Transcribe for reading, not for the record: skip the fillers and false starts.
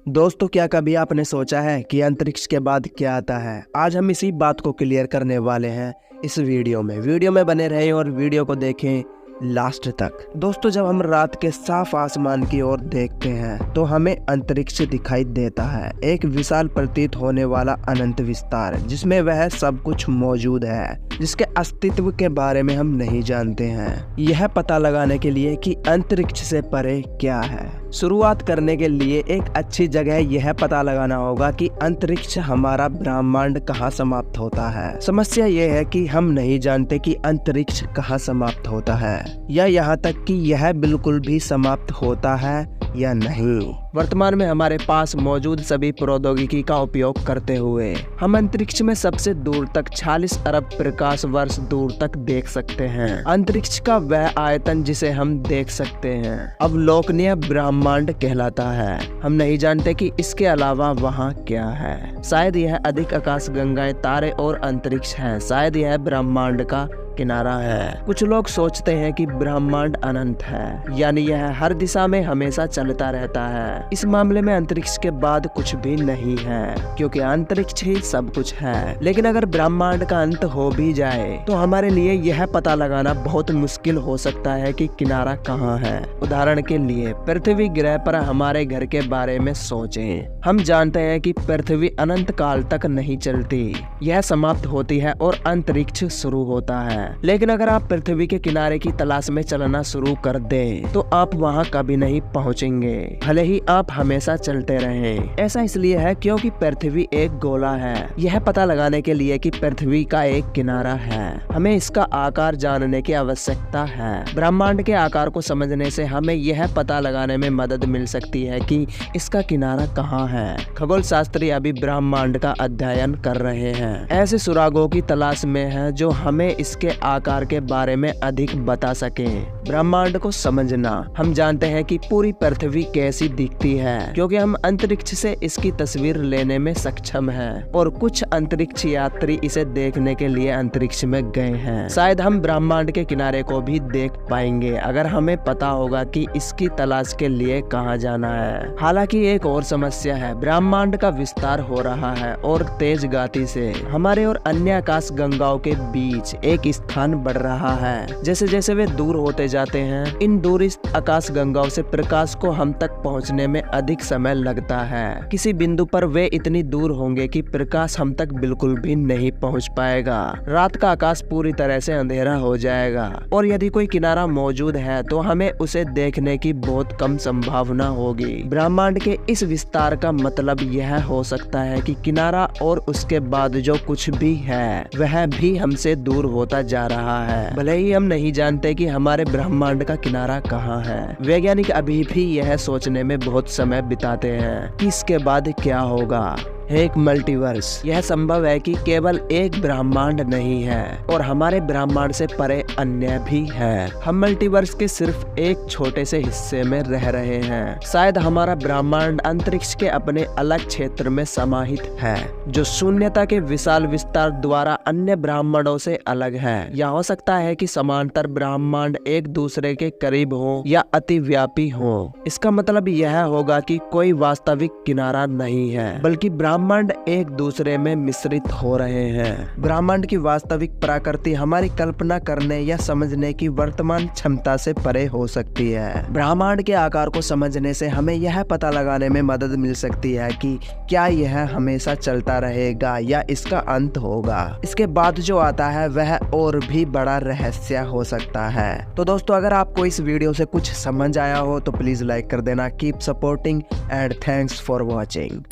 दोस्तों, क्या कभी आपने सोचा है कि अंतरिक्ष के बाद क्या आता है? आज हम इसी बात को क्लियर करने वाले हैं इस वीडियो में बने रहें और वीडियो को देखें लास्ट तक। दोस्तों, जब हम रात के साफ आसमान की ओर देखते हैं तो हमें अंतरिक्ष दिखाई देता है, एक विशाल प्रतीत होने वाला अनंत विस्तार जिसमें वह सब कुछ मौजूद है जिसके अस्तित्व के बारे में हम नहीं जानते हैं। यह पता लगाने के लिए कि अंतरिक्ष से परे क्या है, शुरुआत करने के लिए एक अच्छी जगह यह पता लगाना होगा कि अंतरिक्ष हमारा ब्रह्मांड कहाँ समाप्त होता है। समस्या यह है कि हम नहीं जानते कि अंतरिक्ष कहाँ समाप्त होता है या यहाँ तक कि यह बिल्कुल भी समाप्त होता है या नहीं। वर्तमान में हमारे पास मौजूद सभी प्रौद्योगिकी का उपयोग करते हुए हम अंतरिक्ष में सबसे दूर तक 46 अरब प्रकाश वर्ष दूर तक देख सकते हैं। अंतरिक्ष का वह आयतन जिसे हम देख सकते हैं अवलोकनीय ब्रह्मांड कहलाता है। हम नहीं जानते कि इसके अलावा वहाँ क्या है। शायद यह अधिक आकाश गंगाएं, तारे और अंतरिक्ष है। शायद यह ब्रह्मांड का किनारा है। कुछ लोग सोचते हैं कि ब्रह्मांड अनंत है, यानी यह हर दिशा में हमेशा चलता रहता है। इस मामले में अंतरिक्ष के बाद कुछ भी नहीं है, क्योंकि अंतरिक्ष ही सब कुछ है। लेकिन अगर ब्रह्मांड का अंत हो भी जाए तो हमारे लिए यह पता लगाना बहुत मुश्किल हो सकता है कि किनारा कहाँ है। उदाहरण के लिए पृथ्वी ग्रह पर हमारे घर के बारे में सोचें। हम जानते हैं कि पृथ्वी अनंत काल तक नहीं चलती, यह समाप्त होती है और अंतरिक्ष शुरू होता है। लेकिन अगर आप पृथ्वी के किनारे की तलाश में चलना शुरू कर दें तो आप वहां कभी नहीं पहुंचेंगे, भले ही आप हमेशा चलते रहें। ऐसा इसलिए है क्योंकि पृथ्वी एक गोला है। यह पता लगाने के लिए कि पृथ्वी का एक किनारा है, हमें इसका आकार जानने की आवश्यकता है। ब्रह्मांड के आकार को समझने से हमें यह पता लगाने में मदद मिल सकती है कि इसका किनारा कहाँ है। खगोल शास्त्री अभी ब्रह्मांड का अध्ययन कर रहे हैं, ऐसे सुरागों की तलाश में है जो हमें इसके आकार के बारे में अधिक बता सके। ब्रह्मांड को समझना, हम जानते हैं कि पूरी पृथ्वी कैसी दिखती है क्योंकि हम अंतरिक्ष से इसकी तस्वीर लेने में सक्षम हैं और कुछ अंतरिक्ष यात्री इसे देखने के लिए अंतरिक्ष में गए हैं। शायद हम ब्रह्मांड के किनारे को भी देख पाएंगे अगर हमें पता होगा कि इसकी तलाश के लिए कहाँ जाना है। हालांकि एक और समस्या है, ब्रह्मांड का विस्तार हो रहा है और तेज गति से हमारे और अन्य आकाश गंगाओं के बीच एक स्थान बढ़ रहा है। जैसे जैसे वे दूर होते जाते हैं, इन दूरी आकाश गंगाओं से प्रकाश को हम तक पहुंचने में अधिक समय लगता है। किसी बिंदु पर वे इतनी दूर होंगे कि प्रकाश हम तक बिल्कुल भी नहीं पहुंच पाएगा। रात का आकाश पूरी तरह से अंधेरा हो जाएगा और यदि कोई किनारा मौजूद है तो हमें उसे देखने की बहुत कम संभावना होगी। ब्रह्मांड के इस विस्तार का मतलब यह हो सकता है कि किनारा और उसके बाद जो कुछ भी है वह भी हमसे दूर होता जा रहा है। भले ही हम नहीं जानते कि हमारे ब्रह्मांड का किनारा कहाँ है, वैज्ञानिक अभी भी यह सोचने में बहुत समय बिताते हैं कि इसके बाद क्या होगा। एक मल्टीवर्स, यह संभव है कि केवल एक ब्रह्मांड नहीं है और हमारे ब्रह्मांड से परे अन्य भी है। हम मल्टीवर्स के सिर्फ एक छोटे से हिस्से में रह रहे हैं। शायद हमारा ब्रह्मांड अंतरिक्ष के अपने अलग क्षेत्र में समाहित है जो शून्यता के विशाल विस्तार द्वारा अन्य ब्रह्मांडों से अलग है। यह हो सकता है कि समांतर ब्रह्मांड एक दूसरे के करीब हो या अतिव्यापी हो। इसका मतलब यह होगा कि कोई वास्तविक किनारा नहीं है, बल्कि ब्रह्मांड एक दूसरे में मिश्रित हो रहे हैं। ब्रह्मांड की वास्तविक प्रकृति हमारी कल्पना करने या समझने की वर्तमान क्षमता से परे हो सकती है। ब्रह्मांड के आकार को समझने से हमें यह पता लगाने में मदद मिल सकती है कि क्या यह हमेशा चलता रहेगा या इसका अंत होगा। इसके बाद जो आता है वह और भी बड़ा रहस्य हो सकता है। तो दोस्तों, अगर आपको इस वीडियो से कुछ समझ आया हो तो प्लीज लाइक कर देना। Keep supporting and thanks for watching.